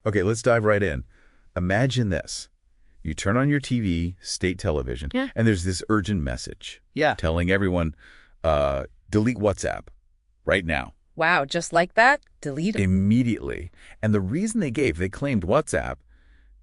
Okay, let's dive right in. Imagine this. You turn on your TV, state television, Yeah. and there's this urgent message Yeah. telling everyone, delete WhatsApp right now, Wow, just like that? Delete 'em. immediately. And the reason they claimed WhatsApp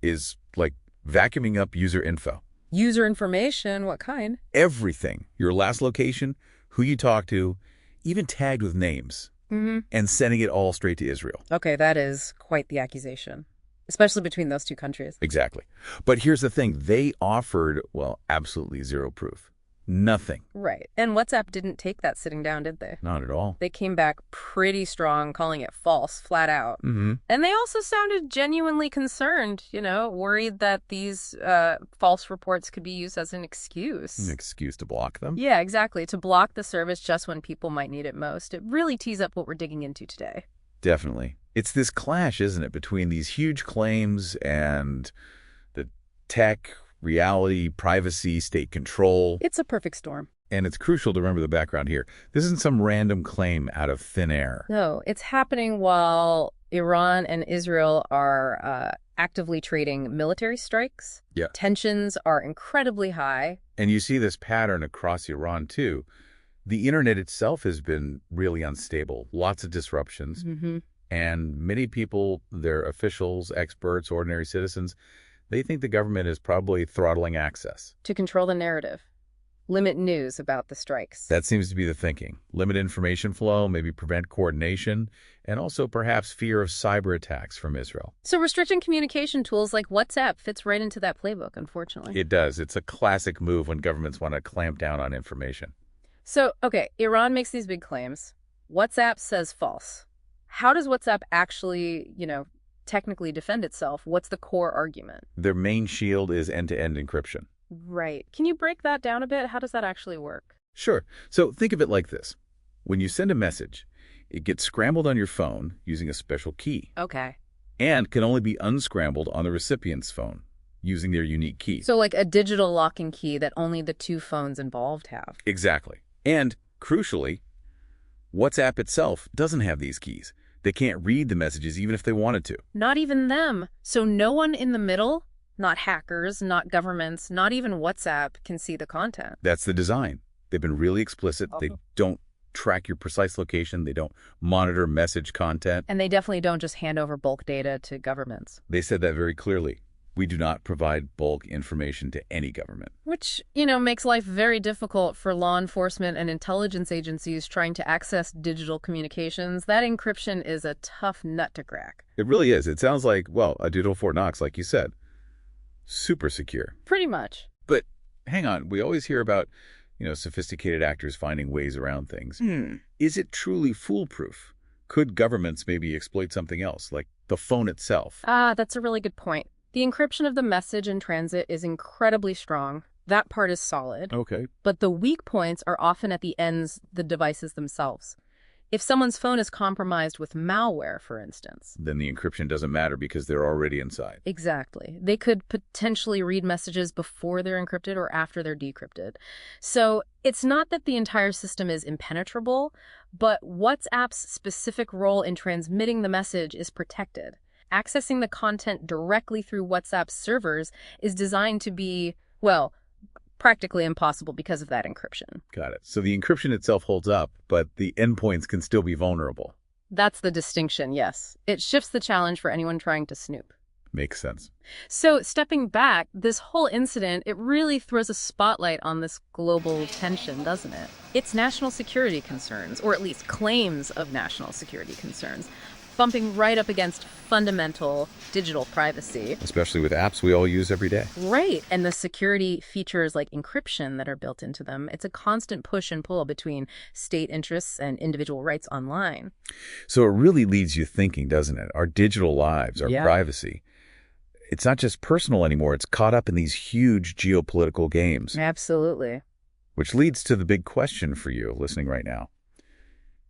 is like vacuuming up user info. User information, what kind? Everything, your last location, who you talk to, even tagged with names, and sending it all straight to Israel. Okay, that is quite the accusation, especially between those two countries. Exactly. But here's the thing. They offered, well, absolutely zero proof. Nothing. Right. And WhatsApp didn't take that sitting down, did they? Not at all. They came back pretty strong, calling it false, flat out. And they also sounded genuinely concerned, worried that these false reports could be used as an excuse. An excuse to block them? Yeah, exactly. To block the service just when people might need it most. It really tees up what we're digging into today. Definitely. It's this clash, isn't it, between these huge claims and the tech, reality, privacy, state control. It's a perfect storm. And it's crucial to remember the background here. This isn't some random claim out of thin air. No, it's happening while Iran and Israel are actively trading military strikes. Yeah. Tensions are incredibly high. And you see this pattern across Iran, too. The internet itself has been really unstable, lots of disruptions. And many people, their officials, experts, ordinary citizens, they think the government is probably throttling access. To control the narrative. Limit news about the strikes. That seems to be the thinking. Limit information flow, maybe prevent coordination, and also perhaps fear of cyber attacks from Israel. So restricting communication tools like WhatsApp fits right into that playbook, unfortunately. It does. It's a classic move when governments want to clamp down on information. So, okay, Iran makes these big claims. WhatsApp says false. How does WhatsApp actually, technically defend itself? What's the core argument? Their main shield is end-to-end encryption. Right. Can you break that down a bit? How does that actually work? Sure. So think of it like this. When you send a message, it gets scrambled on your phone using a special key Okay. and can only be unscrambled on the recipient's phone using their unique key. So like a digital locking key that only the two phones involved have. Exactly. And crucially, WhatsApp itself doesn't have these keys. They can't read the messages even if they wanted to. Not even them. So no one in the middle, not hackers, not governments, not even WhatsApp can see the content. That's the design. They've been really explicit. They don't track your precise location. They don't monitor message content. And they definitely don't just hand over bulk data to governments. They said that very clearly. We do not provide bulk information to any government. Which, makes life very difficult for law enforcement and intelligence agencies trying to access digital communications. That encryption is a tough nut to crack. It really is. It sounds like, well, a digital Fort Knox, like you said. Super secure. Pretty much. But hang on, we always hear about, sophisticated actors finding ways around things. Is it truly foolproof? Could governments maybe exploit something else, like the phone itself? That's a really good point. The encryption of the message in transit is incredibly strong. That part is solid. Okay. But the weak points are often at the ends, the devices themselves. If someone's phone is compromised with malware, for instance. Then the encryption doesn't matter because they're already inside. Exactly. They could potentially read messages before they're encrypted or after they're decrypted. So it's not that the entire system is impenetrable, but WhatsApp's specific role in transmitting the message is protected. Accessing the content directly through WhatsApp's servers is designed to be, well, practically impossible because of that encryption. Got it. So the encryption itself holds up, but the endpoints can still be vulnerable. That's the distinction, yes. It shifts the challenge for anyone trying to snoop. Makes sense. So stepping back, this whole incident, it really throws a spotlight on this global tension, doesn't it? It's national security concerns, or at least claims of national security concerns, bumping right up against fundamental digital privacy. Especially with apps we all use every day. Right. And the security features like encryption that are built into them. It's a constant push and pull between state interests and individual rights online. So it really leaves you thinking, doesn't it? Our digital lives, our Yeah. privacy. It's not just personal anymore. It's caught up in these huge geopolitical games. Absolutely. Which leads to the big question for you listening right now.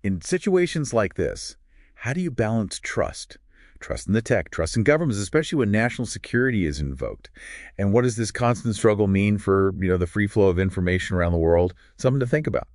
In situations like this, how do you balance trust? Trust in the tech, trust in governments, especially when national security is invoked. And what does this constant struggle mean for, the free flow of information around the world? Something to think about.